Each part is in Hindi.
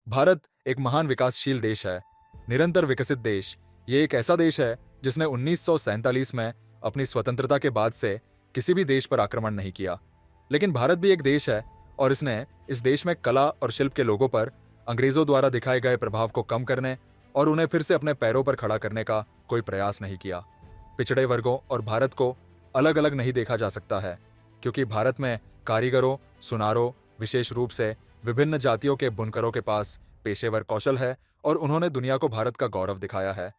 भारत एक महान विकासशील देश है, निरंतर विकसित देश। ये एक ऐसा देश है जिसने 1947 में अपनी स्वतंत्रता के बाद से किसी भी देश पर आक्रमण नहीं किया। लेकिन भारत भी एक देश है और इसने इस देश में कला और शिल्प के लोगों पर अंग्रेजों द्वारा दिखाए गए प्रभाव को कम करने और उन्हें फिर से अपने पैरों पर खड़ा करने का कोई प्रयास नहीं किया। पिछड़े वर्गों और भारत को अलग अलग नहीं देखा जा सकता है, क्योंकि भारत में कारीगरों, सुनारों, विशेष रूप से विभिन्न जातियों के बुनकरों के पास पेशेवर कौशल है और उन्होंने दुनिया को भारत का गौरव दिखाया है।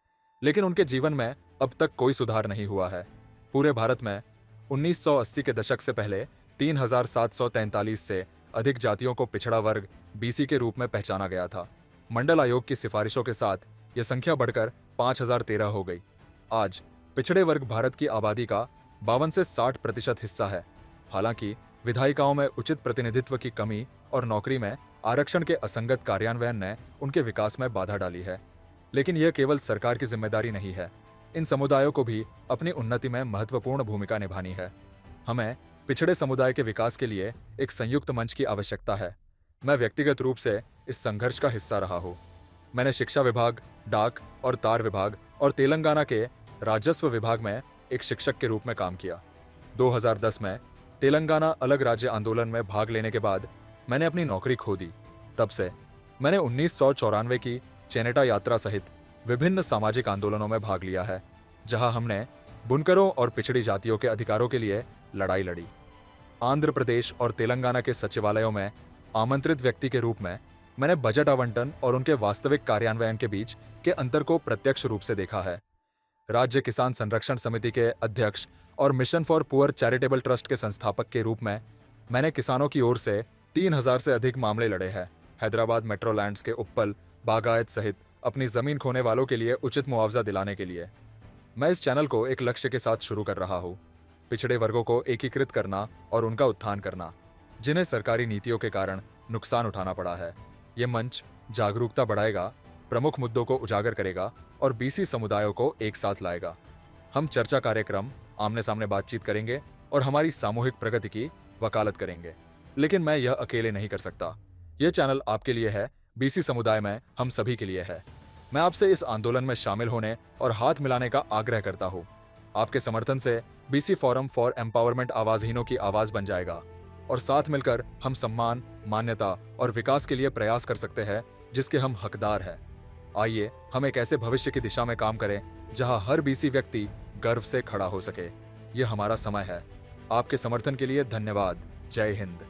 लेकिन उनके जीवन में अब तक कोई सुधार नहीं हुआ है। पूरे भारत में 1980 के दशक से पहले 3743 से अधिक जातियों को पिछड़ा वर्ग बीसी के रूप में पहचाना गया था। मंडल आयोग की सिफारिशों के साथ यह संख्या बढ़कर 5013 हो गई। आज पिछड़े वर्ग भारत की आबादी का 52 से 60% हिस्सा है। हालांकि विधायिकाओं में उचित प्रतिनिधित्व की कमी और नौकरी में आरक्षण के असंगत कार्यान्वयन ने उनके विकास में बाधा डाली है। लेकिन यह केवल सरकार की जिम्मेदारी नहीं है। इन समुदायों को भी अपनी उन्नति में महत्वपूर्ण भूमिका निभानी है। हमें पिछड़े समुदाय के विकास के लिए एक संयुक्त मंच की आवश्यकता है। मैं व्यक्तिगत रूप से इस संघर्ष का हिस्सा रहा हूँ। मैंने शिक्षा विभाग, डाक और तार विभाग और तेलंगाना के राजस्व विभाग में एक शिक्षक के रूप में काम किया। 2010 में तेलंगाना अलग राज्य आंदोलन में भाग लेने के बाद मैंने अपनी नौकरी खो दी। तब से मैंने 1994 की चेनेटा यात्रा सहित विभिन्न सामाजिक आंदोलनों में भाग लिया है, जहां हमने बुनकरों और पिछड़ी जातियों के अधिकारों के लिए लड़ाई लड़ी। आंध्र प्रदेश और तेलंगाना के सचिवालयों में आमंत्रित व्यक्ति के रूप में मैंने बजट आवंटन और उनके वास्तविक कार्यान्वयन के बीच के अंतर को प्रत्यक्ष रूप से देखा है। राज्य किसान संरक्षण समिति के अध्यक्ष और mission for poor charitable trust के संस्थापक के रूप में मैंने किसानों की ओर से 3000 से अधिक मामले लड़े हैं। हैदराबाद मेट्रोलैंड्स के उपल, बागायत सहित अपनी जमीन खोने वालों के लिए उचित मुआवजा दिलाने के लिए। मैं इस चैनल को एक लक्ष्य के साथ शुरू कर रहा हूँ, पिछड़े वर्गों को एकीकृत करना और उनका उत्थान करना, जिन्हें सरकारी नीतियों के कारण नुकसान उठाना पड़ा है। ये मंच जागरूकता बढ़ाएगा, प्रमुख मुद्दों को उजागर करेगा और बीसी समुदायों को एक साथ लाएगा। हम चर्चा कार्यक्रम, आमने सामने बातचीत करेंगे और हमारी सामूहिक प्रगति की वकालत करेंगे। लेकिन मैं यह अकेले नहीं कर सकता। यह चैनल आपके लिए है, बीसी समुदाय में हम सभी के लिए है। मैं आपसे इस आंदोलन में शामिल होने और हाथ मिलाने का आग्रह करता हूँ। आपके समर्थन से बीसी फोरम फॉर एम्पावरमेंट आवाजहीनों की आवाज बन जाएगा और साथ मिलकर हम सम्मान, मान्यता और विकास के लिए प्रयास कर सकते हैं जिसके हम हकदार हैं। आइए हम एक ऐसे भविष्य की दिशा में काम करें जहां हर बीसी व्यक्ति गर्व से खड़ा हो सके। यह हमारा समय है। आपके समर्थन के लिए धन्यवाद। जय हिंद।